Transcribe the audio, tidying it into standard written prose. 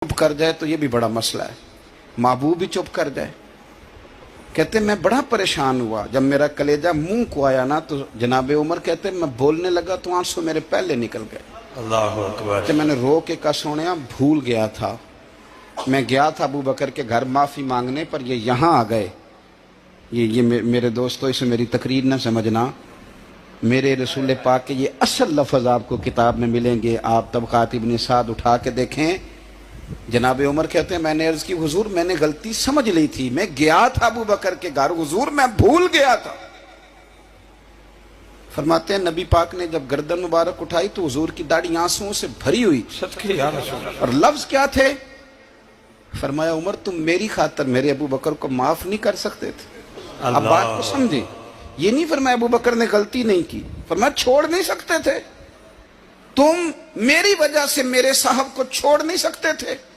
चुप कर जाए तो ये भी बड़ा मसला है, महबूब भी चुप कर जाए। कहते मैं बड़ा परेशान हुआ, जब मेरा कलेजा मुंह को आया ना तो जनाबे उमर कहते मैं बोलने लगा तो आंसू मेरे पहले निकल गए। अल्लाह अकबर। तो मैंने रो के कहा सोनिया भूल गया था, मैं गया था अबू बकर के घर माफ़ी मांगने पर ये यहाँ आ गए। ये मेरे दोस्तों इसे मेरी तकरीर न समझना, मेरे रसूल पाक के ये असल लफ्ज़ आपको किताब में मिलेंगे। आप तबक़ात इब्न साद उठा के देखें। जनाब उमर कहते हैं मैंने अर्ज़ की हुजूर मैंने गलती समझ ली थी, मैं गया था अबू बकर के घर हुजूर, मैं भूल गया था। फरमाते हैं नबी पाक ने जब गर्दन मुबारक उठाई तो हुजूर की दाढ़ी आंसुओं से भरी हुई सदके या रसूल अल्लाह। और लफ्ज क्या थे? फरमाया उमर तुम मेरी खातर मेरे अबू बकर को माफ नहीं कर सकते थे। अब बात को समझे, ये नहीं फरमाया अबू बकर ने गलती नहीं की, फरमाया छोड़ नहीं सकते थे, तुम मेरी वजह से मेरे साहब को छोड़ नहीं सकते थे।